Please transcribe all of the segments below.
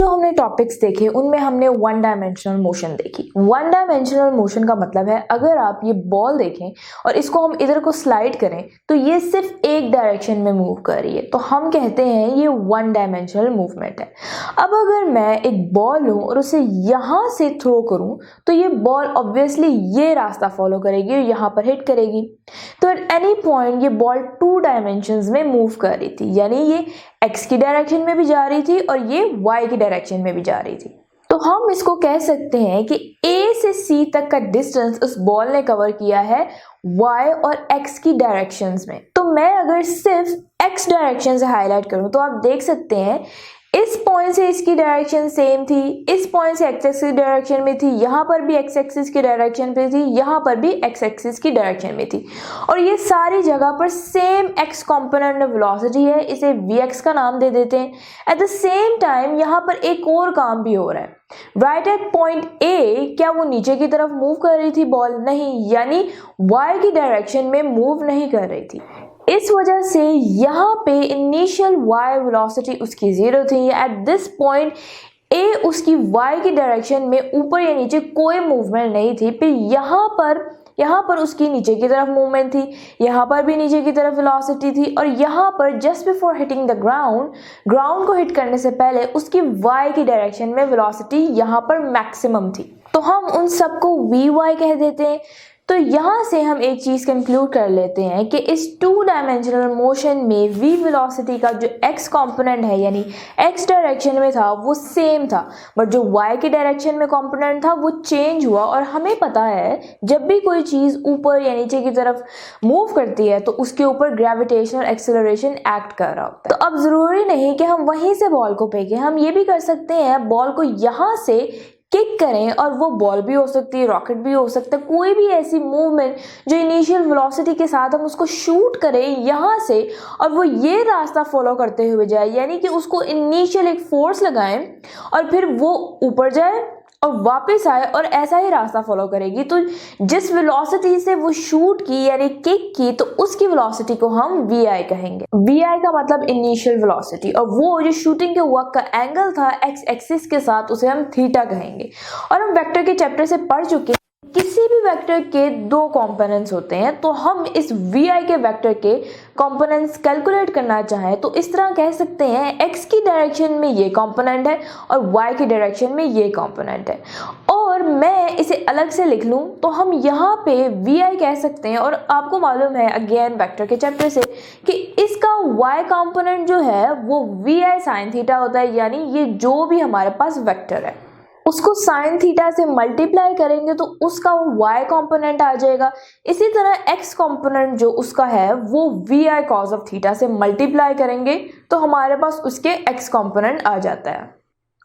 जो हमने टॉपिक्स देखे उनमें हमने वन डायमेंशनल मोशन देखी। वन डायमेंशनल मोशन का मतलब है अगर आप ये बॉल देखें और इसको हम इधर को स्लाइड करें तो ये सिर्फ एक डायरेक्शन में मूव कर रही है, तो हम कहते हैं ये वन डायमेंशनल मूवमेंट है। अब अगर मैं एक बॉल लूँ और उसे यहाँ से थ्रो करूँ तो ये बॉल ऑब्वियसली ये रास्ता फॉलो करेगी और यहाँ पर हिट करेगी। तो एट एनी पॉइंट ये बॉल टू डायमेंशंस में मूव कर रही थी, यानी ये एक्स की डायरेक्शन में भी जा रही थी और ये वाई की डायरेक्शन में भी जा रही थी। तो हम इसको कह सकते हैं कि ए से सी तक का डिस्टेंस उस बॉल ने कवर किया है वाई और एक्स की डायरेक्शंस में। तो मैं अगर सिर्फ एक्स डायरेक्शन से हाईलाइट करूं तो आप देख सकते हैं इस पॉइंट से इसकी डायरेक्शन सेम थी, इस पॉइंट से एक्स एक्सिस की डायरेक्शन में थी, यहाँ पर भी एक्स एक्सिस की डायरेक्शन पे थी, यहाँ पर भी एक्स एक्सिस की डायरेक्शन में थी और ये सारी जगह पर same x component of velocity है, इसे vx का नाम दे देते हैं। एट द सेम टाइम यहाँ पर एक और काम भी हो रहा है। राइट एट पॉइंट ए क्या वो नीचे की तरफ मूव कर रही थी बॉल? नहीं, यानी y की डायरेक्शन में मूव नहीं कर रही थी। इस वजह से यहाँ पे इनिशियल y वेलोसिटी उसकी 0 थी। एट दिस पॉइंट a उसकी y की डायरेक्शन में ऊपर या नीचे कोई मूवमेंट नहीं थी। फिर यहाँ पर उसकी नीचे की तरफ मूवमेंट थी, यहाँ पर भी नीचे की तरफ वेलोसिटी थी और यहाँ पर just before hitting the ground को हिट करने से पहले उसकी y की डायरेक्शन में वेलोसिटी यहाँ पर मैक्सिमम थी, तो हम उन सबको vy कह देते हैं। तो यहाँ से हम एक चीज़ कंक्लूड कर लेते हैं कि इस टू डायमेंशनल मोशन में v वेलोसिटी का जो x कंपोनेंट है यानी x डायरेक्शन में था वो सेम था, बट जो y की डायरेक्शन में कंपोनेंट था वो चेंज हुआ। और हमें पता है जब भी कोई चीज़ ऊपर या नीचे की तरफ मूव करती है तो उसके ऊपर ग्रेविटेशनल एक्सेलरेशन एक्ट कर रहा होता है। तो अब ज़रूरी नहीं कि हम वहीं से बॉल को फेंकें, हम ये भी कर सकते हैं बॉल को यहाँ से किक करें और वो बॉल भी हो सकती है, रॉकेट भी हो सकता है, कोई भी ऐसी मूवमेंट जो इनिशियल वेलोसिटी के साथ हम उसको शूट करें यहाँ से और वो ये रास्ता फॉलो करते हुए जाए, यानी कि उसको इनिशियल एक फोर्स लगाएं और फिर वो ऊपर जाए और वापस आए और ऐसा ही रास्ता फॉलो करेगी। तो जिस वेलोसिटी से वो शूट की यानी किक की तो उसकी वेलोसिटी को हम vi कहेंगे। vi का मतलब इनिशियल वेलोसिटी, और वो जो शूटिंग के वक्त का एंगल था एक्स एक्सिस के साथ उसे हम थीटा कहेंगे। और हम वेक्टर के चैप्टर से पढ़ चुके हैं किसी भी वेक्टर के दो कंपोनेंट्स होते हैं, तो हम इस vi के वेक्टर के कंपोनेंट्स कैलकुलेट करना चाहें तो इस तरह कह सकते हैं x की डायरेक्शन में ये कंपोनेंट है और y की डायरेक्शन में ये कंपोनेंट है। और मैं इसे अलग से लिख लूं तो हम यहाँ पे vi कह सकते हैं। और आपको मालूम है अगेन वेक्टर के चैप्टर से कि इसका y कंपोनेंट जो है वो vi sin थीटा होता है, यानी ये जो भी हमारे पास वेक्टर है उसको साइन थीटा से मल्टीप्लाई करेंगे तो उसका y कंपोनेंट आ जाएगा। इसी तरह x कंपोनेंट जो उसका है वो vi cos ऑफ थीटा से मल्टीप्लाई करेंगे तो हमारे पास उसके x कंपोनेंट आ जाता है।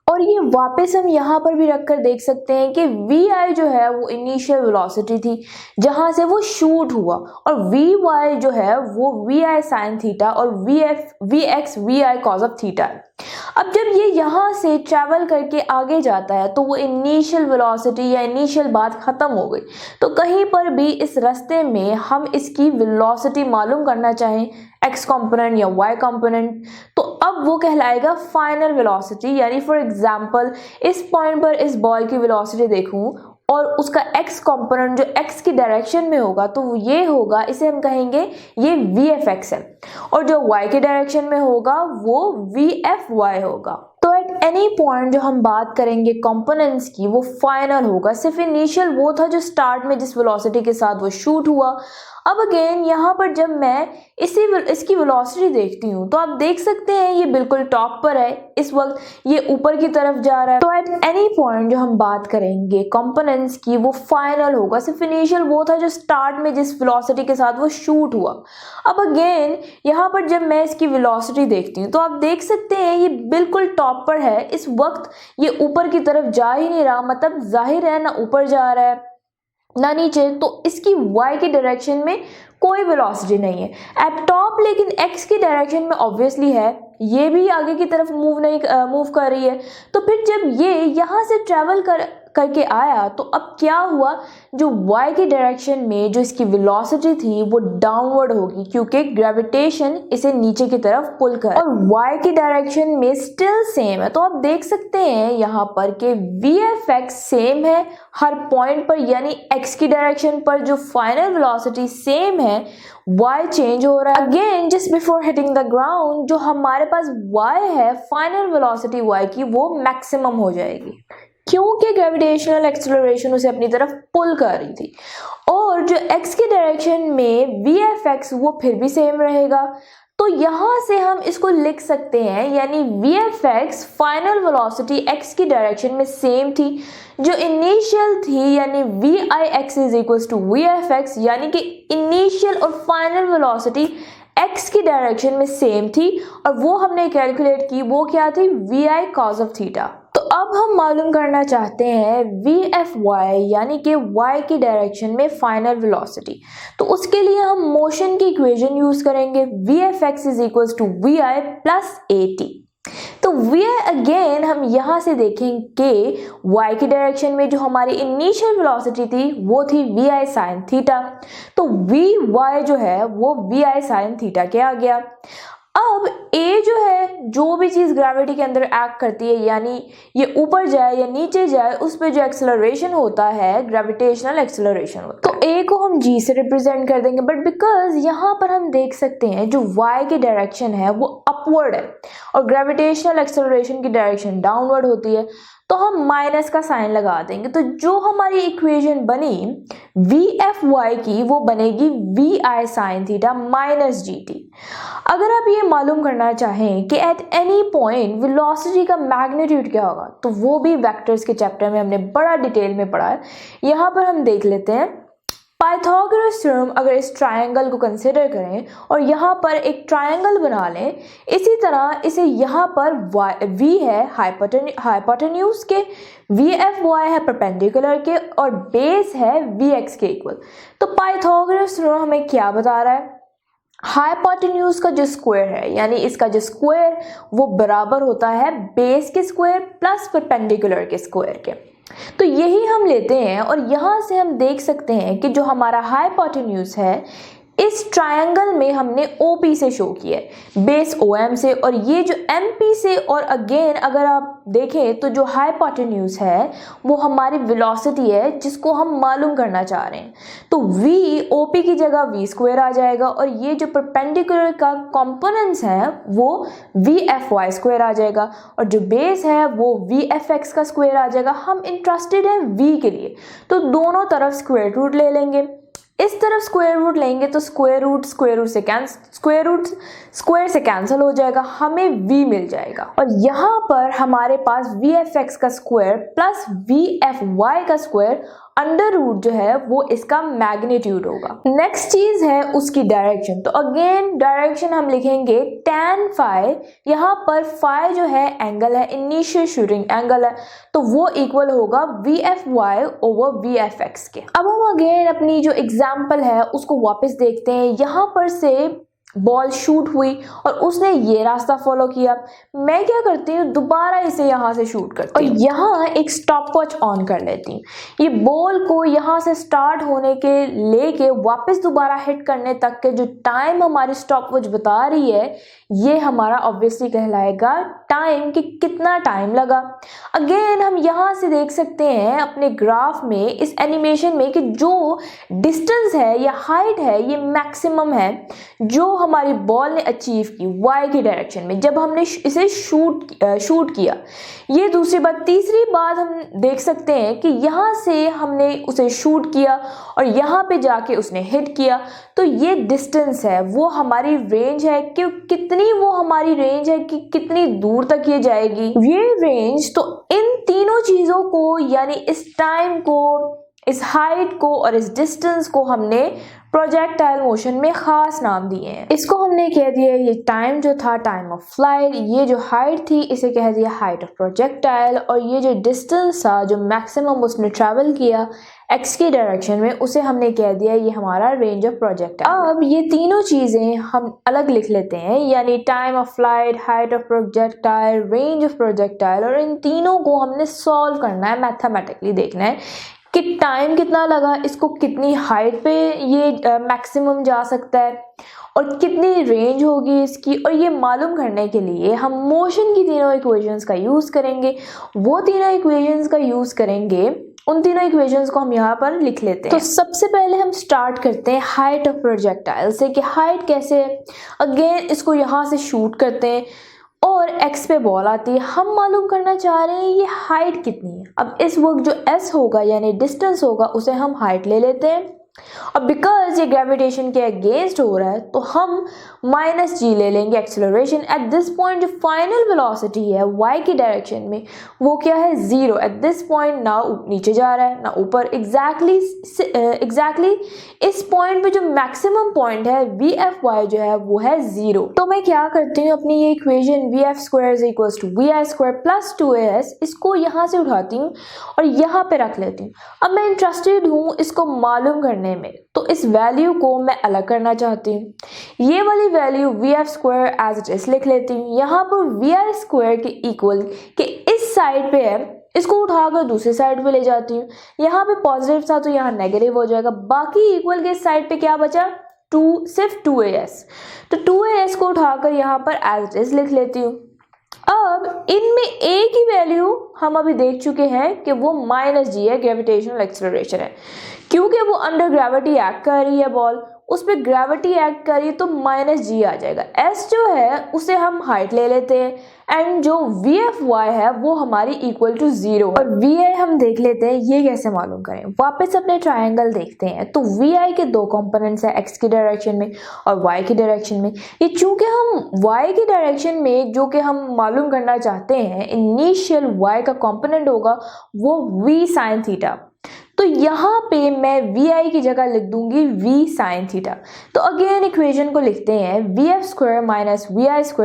और ये वापस हम यहाँ पर भी रखकर देख सकते हैं कि vi जो है वो इनिशियल वेलोसिटी थी जहाँ से वो शूट हुआ, और vy जो है वो vi sin थीटा और vx vi cos of theta है। अब जब ये यहाँ से ट्रैवल करके आगे जाता है तो वो इनिशियल वेलोसिटी या इनिशियल बात खत्म हो गई। तो कहीं पर भी इस रास्ते में हम इसकी वेलोसिटी मालूम करना चाहें x कंपोनेंट या y कंपोनेंट तो अब वो कहलाएगा फाइनल वेलोसिटी। यानी फॉर एग्जांपल इस पॉइंट पर इस बॉल की वेलोसिटी देखूं और उसका x कंपोनेंट जो x की डायरेक्शन में होगा तो ये होगा, इसे हम कहेंगे ये vfx है, और जो y की डायरेक्शन में होगा वो vfy होगा। तो एट एनी पॉइंट जो हम बात करेंगे कंपोनेंट्स की वो फाइनल होगा, सिर्फ इनिशियल वो था जो स्टार्ट में जिस वेलोसिटी के साथ वो शूट हुआ। अब अगेन यहाँ पर जब मैं इसकी वेलोसिटी देखती हूँ तो आप देख सकते हैं ये बिल्कुल टॉप पर है, इस वक्त ये ऊपर की तरफ जा रहा है। तो एट एनी पॉइंट जो हम बात करेंगे कंपोनेंट्स की वो फाइनल होगा, सिर्फ इनिशियल वो था जो स्टार्ट में जिस वेलोसिटी के साथ वो शूट हुआ। अब अगेन यहाँ पर जब मैं इसकी वेलोसिटी देखती हूँ तो आप देख सकते हैं ये बिल्कुल टॉप पर है, इस वक्त ये ऊपर की तरफ जा ही नहीं रहा, मतलब जाहिर है ना ऊपर जा रहा है ना नीचे, तो इसकी y की डायरेक्शन में कोई वेलोसिटी नहीं है एट टॉप, लेकिन x की डायरेक्शन में ऑब्वियसली है, ये भी आगे की तरफ मूव कर रही है। तो फिर जब ये यहाँ से ट्रैवल करके आया तो अब क्या हुआ, जो y की डायरेक्शन में जो इसकी वेलोसिटी थी वो डाउनवर्ड होगी क्योंकि ग्रेविटेशन इसे नीचे की तरफ पुल कर, और y की डायरेक्शन में स्टिल सेम है। तो आप देख सकते हैं यहाँ पर कि vfx सेम है हर पॉइंट पर, यानी x की डायरेक्शन पर जो फाइनल वेलोसिटी सेम है, y चेंज हो रहा है। Again just before hitting the ground जो हमारे पास y है, फाइनल वेलोसिटी y की वो मैक्सिमम हो जाएगी क्योंकि ग्रेविटेशनल एक्सेलरेशन उसे अपनी तरफ पुल कर रही थी। और जो x की डायरेक्शन में vfx वो फिर भी सेम रहेगा, तो यहाँ से हम इसको लिख सकते हैं, यानी vfx फाइनल वेलोसिटी x की डायरेक्शन में सेम थी जो इनिशियल थी, यानी vix is equal to vfx, यानी कि इनिशियल और फाइनल वेलोसिटी x की डायरेक्शन में सेम थी और वो हमने कैलकुलेट की, वो क्या थी, vi cos ऑफ थीटा। तो अब हम मालूम करना चाहते हैं vfy यानी कि y की डायरेक्शन में फाइनल वेलोसिटी। तो उसके लिए हम मोशन की इक्वेशन यूज करेंगे, vfx is equal to vi plus at। तो vi अगेन हम यहाँ से देखेंगे y की डायरेक्शन में जो हमारी इनिशियल वेलोसिटी थी वो थी vi sin थीटा, तो vy जो है वो vi sin थीटा के आ गया। अब a जो है, जो भी चीज ग्रेविटी के अंदर एक्ट करती है, यानी ये ऊपर जाए या नीचे जाए, उस पे जो एक्सेलरेशन होता है ग्रेविटेशनल एक्सेलरेशन होता है, तो a को हम g से रिप्रेजेंट कर देंगे। बट बिकॉज यहाँ पर हम देख सकते हैं जो y की डायरेक्शन है वो अपवर्ड है और ग्रेविटेशनल एक्सेलरेशन की डायरेक्शन डाउनवर्ड होती है, तो हम माइनस का साइन लगा देंगे। तो जो हमारी इक्वेशन बनी vfy की वो बनेगी vi sin theta minus gt। अगर आप ये मालूम करना चाहें कि एट एनी पॉइंट वेलोसिटी का मैग्नीट्यूड क्या होगा, तो वो भी वेक्टर्स के चैप्टर में हमने बड़ा डिटेल में पढ़ा है। यहाँ पर हम देख लेते हैं पाइथागोरस थ्योरम। अगर इस ट्रायंगल को कंसिडर करें और यहाँ पर एक ट्रायंगल बना लें, इसी तरह इसे यहाँ पर v है हाइपोटेन्यूज के, vfy है परपेंडिकुलर के और बेस है vx के इक्वल। तो पाइथागोरस थ्योरम हमें क्या बता रहा है, हाइपोटेन्यूज का जो स्क्वायर है, यानी इसका जो स्क्वायर वो बराबर होता है बेस के स्क्वायर प्लस परपेंडिकुलर के स्क्वायर के। तो यही हम लेते हैं और यहाँ से हम देख सकते हैं कि जो हमारा हाइपोटेन्यूज है इस ट्रायंगल में हमने OP से शो किया है, बेस OM से, और ये जो MP से। और अगेन अगर आप देखें तो जो हाइपोटेन्यूज है वो हमारी वेलोसिटी है जिसको हम मालूम करना चाह रहे हैं, तो V OP की जगह v स्क्वायर आ जाएगा और ये जो परपेंडिकुलर का कंपोनेंट्स है वो vfy स्क्वायर आ जाएगा और जो बेस है वो vfx का स्क्वायर आ जाएगा। हम इंटरेस्टेड हैं v के लिए, तो दोनों तरफ स्क्वायर रूट ले लेंगे। इस तरफ स्क्वायर रूट लेंगे तो स्क्वायर रूट स्क्वायर से कैंसिल हो जाएगा, हमें v मिल जाएगा। और यहाँ पर हमारे पास vfx का स्क्वायर प्लस vfy का स्क्वायर अंडर रूट जो है वो इसका मैग्नीट्यूड होगा। नेक्स्ट चीज है उसकी डायरेक्शन। तो अगेन डायरेक्शन हम लिखेंगे tan फाई, यहाँ पर फाई जो है एंगल है, इनिशियल शूटिंग एंगल है, तो वो इक्वल होगा vfy ओवर vfx के। अब हम अगेन अपनी जो एग्जाम्पल है उसको वापस देखते हैं। यहाँ पर से बॉल शूट हुई और उसने ये रास्ता फॉलो किया, मैं क्या करती हूँ दोबारा इसे यहाँ से शूट करती हूँ और यहाँ एक स्टॉप वॉच ऑन कर लेती हूँ। ये बॉल को यहाँ से स्टार्ट होने के लेके वापस दोबारा हिट करने तक के जो टाइम हमारी स्टॉप वॉच बता रही है, ये हमारा ऑब्वियसली कहलाएगा टाइम, कि कितना टाइम लगा। अगेन हम यहाँ से देख सकते हैं अपने ग्राफ में, इस एनिमेशन में, कि जो डिस्टेंस है या हाइट है ये मैक्सिमम है जो हमारी बॉल ने अचीव की y की डायरेक्शन में जब हमने इसे शूट किया। ये दूसरी बात। तीसरी बात हम देख सकते हैं कि यहाँ से हमने उसे शूट किया और यहाँ पे जाके उसने हिट किया, तो ये डिस्टेंस है, वो हमारी रेंज है कि कितनी वो हमारी रेंज है कि कितनी दूर तक ये जाएगी, ये रेंज। तो इन तीनों चीज़ों को, यानी इस टाइम को, इस हाइट को और इस डिस्टेंस को हमने प्रोजेक्टाइल मोशन में खास नाम दिए हैं। इसको हमने कह दिया ये टाइम जो था टाइम ऑफ फ्लाइट, ये जो हाइट थी इसे कह दिया हाइट ऑफ प्रोजेक्टाइल, और ये जो डिस्टेंस था जो मैक्सिमम उसने ट्रैवल किया एक्स की डायरेक्शन में उसे हमने कह दिया ये हमारा रेंज ऑफ प्रोजेक्टाइल। अब ये तीनों चीजें हम अलग लिख लेते हैं, यानी time of flight, height of projectile, range of projectile, और इन तीनों को हमने सॉल्व करना है, मैथमेटिकली देखना है कि टाइम कितना लगा, इसको कितनी हाइट पे ये मैक्सिमम जा सकता है और कितनी रेंज होगी इसकी, और ये मालूम करने के लिए हम मोशन की तीनों इक्वेशंस का यूज़ करेंगे। वो तीनों इक्वेशंस का यूज़ करेंगे, उन तीनों इक्वेशंस को हम यहाँ पर लिख लेते हैं। तो सबसे पहले हम स्टार्ट करते हैं हाइट ऑफ प्रोजेक्टाइल से कि हाइट कैसे है। अगेन इसको यहाँ से शूट करते हैं और x पे बॉल आती है, हम मालूम करना चाह रहे हैं ये हाइट कितनी है। अब इस वक्त जो s होगा यानी डिस्टेंस होगा उसे हम हाइट ले लेते हैं। अब बिकॉज ये ग्रेविटेशन के अगेंस्ट हो रहा है तो हम माइनस जी ले लेंगे एक्सेलरेशन। एट दिस पॉइंट जो फाइनल वेलोसिटी है y की डायरेक्शन में वो क्या है, 0। एट दिस पॉइंट ना नीचे जा रहा है ना ऊपर, एग्जैक्टली इस पॉइंट पे जो मैक्सिमम पॉइंट है VFY जो है वो है 0। तो मैं क्या करती हूँ, अपनी ये इक्वेशन VF² = VI² + 2AS इसको यहाँ से उठाती हूँ और यहाँ पे रख लेती हूँ। अब मैं इंटरेस्टेड हूँ इसको मालूम करने में, तो इस वैल्यू को मैं अलग करना चाहती हूँ। ये वाली value VF² as it is लिख लेती हूँ। यहाँ पर VI² के इक्वल के इस साइड पे है, इसको उठाकर दूसरी साइड पे ले जाती हूँ। यहाँ पे पॉजिटिव था तो यहाँ नेगेटिव हो जाएगा, बाकी इक्वल के इस साइड पे क्या बचा, सिर्फ 2AS। तो 2AS को उठाकर यहाँ पर एज इट इज लिख लेती हूँ। अब इनमें a की वैल्यू हम अभी देख चुके हैं कि वो -g है, ग्रेविटेशनल एक्सेलरेशन है। क्योंकि वो अंडर ग्रेविटी एक्ट कर रही है बॉल, उस पर ग्रेविटी एक्ट कर रही है तो -g आ जाएगा। s जो है उसे हम हाइट ले लेते हैं एंड जो VFY है वो हमारी इक्वल टू 0 और VI हम देख लेते हैं ये कैसे मालूम करें। वापस अपने ट्रायंगल देखते हैं तो VI के दो कंपोनेंट्स है, x की डायरेक्शन में और y की डायरेक्शन में। ये चूंकि हम y की डायरेक्शन में जो कि हम मालूम करना चाहते हैं, इनिशियल y का कंपोनेंट होगा वो v sin थीटा, तो यहाँ पे मैं VI की जगह लिख दूंगी v sin थीटा। तो अगेन इक्वेशन को लिखते हैं VF² - VI² =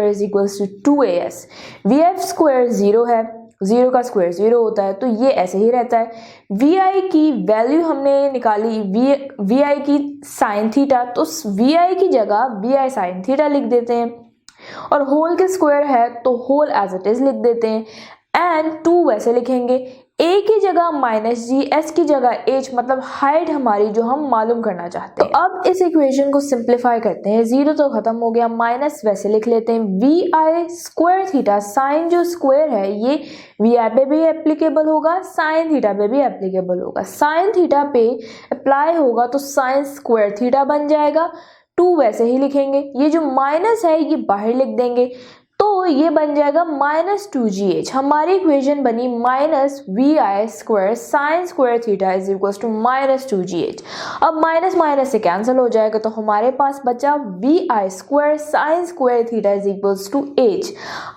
2AS। VF² 0 है, 0 का स्क्वायर 0 होता है तो ये ऐसे ही रहता है। VI की वैल्यू हमने निकाली VI की sin थीटा, तो VI की जगह VI sin थीटा लिख देते हैं और होल के स्क्वायर है तो होल एज इट इज लिख देते हैं एंड 2 वैसे लिखेंगे। a की जगह -g, s की जगह h, मतलब हाइट हमारी जो हम मालूम करना चाहते हैं। तो अब इस इक्वेशन को सिंप्लीफाई करते हैं, 0 तो खत्म हो गया, माइनस वैसे लिख लेते हैं VI² थीटा। साइन जो स्क्वायर है ये VI पे भी एप्लीकेबल होगा, साइन थीटा पे भी एप्लीकेबल होगा। साइन थीटा पे अप्लाई होगा तो sin² थीटा बन जाएगा, 2 वैसे ही लिखेंगे। ये जो माइनस है ये बाहर लिख देंगे तो ये बन जाएगा -2gh। हमारी इक्वेशन बनी -VI² sin² थीटा = -2gh। अब माइनस माइनस से कैंसिल हो जाएगा तो हमारे पास बचा VI² sin² थीटा = h।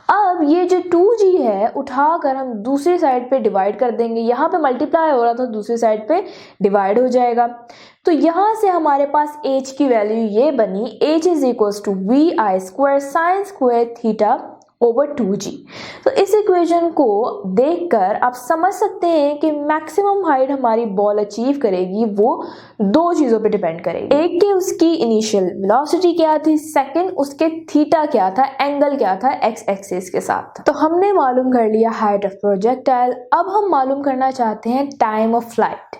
अब ये जो 2g है उठाकर हम दूसरी साइड पे डिवाइड कर देंगे, यहाँ पे मल्टीप्लाई हो रहा था दूसरी साइड पे डिवाइड हो जाएगा। तो यहाँ से हमारे पास h की वैल्यू ये बनी, h = VI² sin² theta / 2g। तो इस इक्वेशन को देखकर आप समझ सकते हैं कि मैक्सिमम हाइट हमारी बॉल अचीव करेगी वो दो चीज़ों पे डिपेंड करेगी। एक कि उसकी इनिशियल वेलोसिटी क्या थी, सेकंड उसके थीटा क्या था, एंगल क्या था एक्स एक्सिस के साथ। तो हमने मालूम कर लिया हाइट ऑफ प्रोजेक्टाइल। अब हम मालूम करना चाहते हैं टाइम ऑफ फ्लाइट।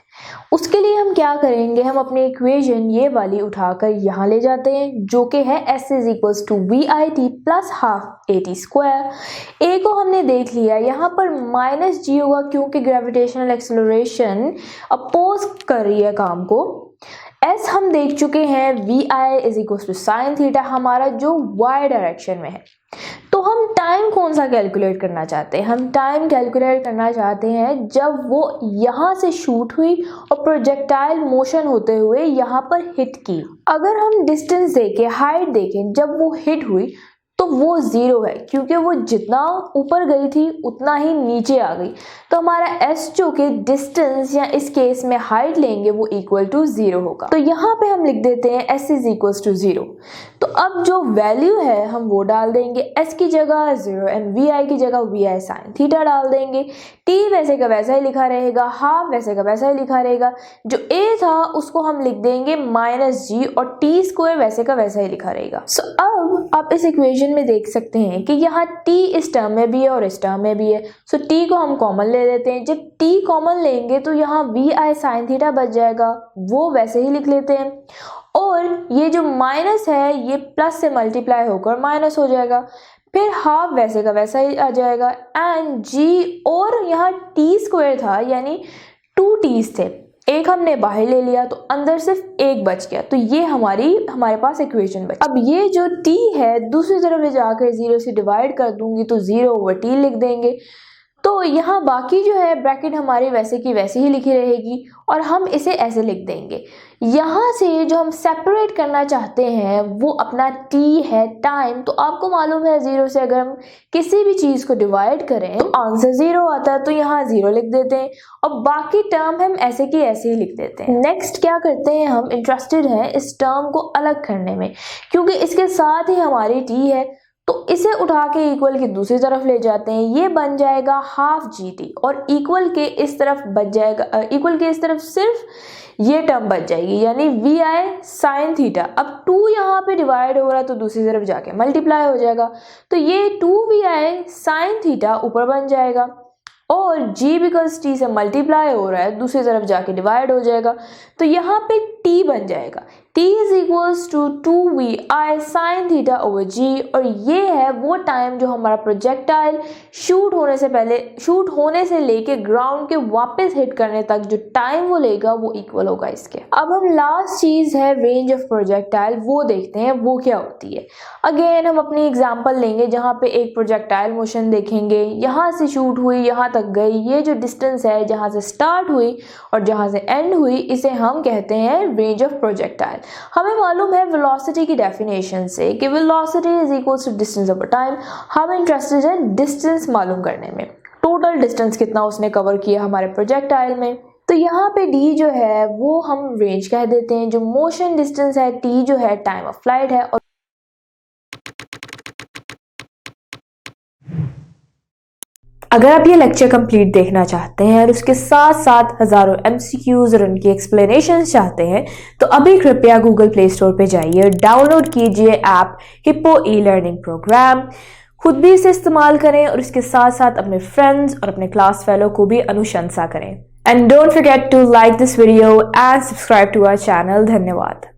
उसके लिए हम क्या करेंगे, हम अपनी इक्वेशन ये वाली उठाकर यहाँ ले जाते हैं जो कि है s = VIT + ½ AT²। a को हमने देख लिया, यहाँ पर -g होगा क्योंकि ग्रेविटेशनल एक्सेलरेशन अपोज कर रही है काम को। s हम देख चुके हैं VI = sin थीटा हमारा जो y डायरेक्शन में है। तो हम टाइम कौन सा कैलकुलेट करना चाहते हैं, हम टाइम कैलकुलेट करना चाहते हैं जब वो यहाँ से शूट हुई और प्रोजेक्टाइल मोशन होते हुए यहाँ पर हिट की। अगर हम डिस्टेंस देखें, हाइट देखें, जब वो हिट हुई तो वो 0 है, क्योंकि वो जितना ऊपर गई थी उतना ही नीचे आ गई। तो हमारा s जो कि डिस्टेंस या इस केस में हाइट लेंगे वो इक्वल टू 0 होगा। तो यहाँ पे हम लिख देते हैं s इज इक्वल टू 0। तो अब जो वैल्यू है हम वो डाल देंगे, s की जगह 0 एंड vi की जगह vi sin थीटा डाल देंगे। t वैसे का वैसा ही लिखा रहेगा, हाफ वैसे का वैसा ही लिखा रहेगा। जो a था उसको हम लिख देंगे -g और t स्क्वायर वैसे का वैसा ही लिखा रहेगा। सो अब आप इस इक्वेशन में देख सकते हैं कि यहाँ t इस टर्म में भी है और इस टर्म में भी है। सो t को हम कॉमन ले लेते हैं। जब t कॉमन लेंगे तो यहाँ vi sin थीटा बच जाएगा, वो वैसे ही लिख लेते हैं। और ये जो माइनस है ये प्लस से मल्टीप्लाई होकर माइनस हो जाएगा, फिर हाफ वैसे का वैसा ही आ जाएगा एंड g, और यहाँ t स्क्वायर था यानी 2 t's थे, एक हमने बाहर ले लिया तो अंदर सिर्फ एक बच गया। तो ये हमारे पास इक्वेशन बची। अब ये जो t है दूसरी तरफ ले जाकर 0 से डिवाइड कर दूंगी तो 0/t लिख देंगे। तो यहाँ बाकी जो है ब्रैकेट हमारी वैसे की वैसे ही लिखी रहेगी और हम इसे ऐसे लिख देंगे। यहाँ से जो हम सेपरेट करना चाहते हैं वो अपना t है, टाइम। तो आपको मालूम है 0 से अगर हम किसी भी चीज़ को डिवाइड करें तो आंसर 0 आता है, तो यहाँ 0 लिख देते हैं और बाकी टर्म हम ऐसे की ऐसे ही लिख देते हैं। नेक्स्ट क्या करते हैं, हम इंटरेस्टेड हैं इस टर्म को अलग करने में, क्योंकि इसके साथ ही हमारी t है तो इसे उठा के इक्वल की दूसरी तरफ ले जाते हैं। ये बन जाएगा हाफ gt और इक्वल के इस तरफ बच जाएगा, इक्वल के इस तरफ सिर्फ ये टर्म बच जाएगी यानी vi sin थीटा। अब 2 यहाँ पे डिवाइड हो रहा है तो दूसरी तरफ जाके मल्टीप्लाई हो जाएगा, तो ये 2vi sin थीटा ऊपर बन जाएगा और g बिकॉज t से मल्टीप्लाई हो रहा है दूसरी तरफ जाके डिवाइड हो जाएगा, तो यहाँ पे t बन जाएगा t is equals to 2vi sin theta over g। और ये है वो टाइम जो हमारा प्रोजेक्टाइल शूट होने से लेके ग्राउंड के वापस हिट करने तक जो टाइम वो लेगा वो इक्वल होगा इसके। अब हम लास्ट चीज है रेंज ऑफ प्रोजेक्टाइल, वो देखते हैं वो क्या होती है। अगेन हम अपनी एग्जांपल लेंगे जहाँ पे एक प्रोजेक्टाइल मोशन देखेंगे, यहाँ से शूट हुई यहाँ तक गई, ये जो डिस्टेंस है जहाँ से स्टार्ट हुई और जहाँ से एंड हुई इसे हम कहते हैं रेंज ऑफ प्रोजेक्टाइल। हमें मालूम है वेलोसिटी की डेफिनेशन से कि velocity is equals to distance over time. हम इंटरेस्टेड हैं डिस्टेंस मालूम करने में, टोटल डिस्टेंस कितना उसने कवर किया हमारे प्रोजेक्टाइल में। तो यहाँ पे d जो है वो हम रेंज कह देते हैं, जो मोशन डिस्टेंस है t जो है टाइम ऑफ फ्लाइट है। और अगर आप ये लेक्चर कंप्लीट देखना चाहते हैं और उसके साथ साथ हज़ारों MCQs और उनकी एक्सप्लेनेशंस चाहते हैं तो अभी कृपया गूगल प्ले स्टोर पे जाइए और डाउनलोड कीजिए ऐप हिप्पो ई-लर्निंग प्रोग्राम। खुद भी इसे इस्तेमाल करें और इसके साथ साथ अपने फ्रेंड्स और अपने क्लास फेलो को भी अनुशंसा करें। And don't forget to like this video and subscribe to our channel. धन्यवाद।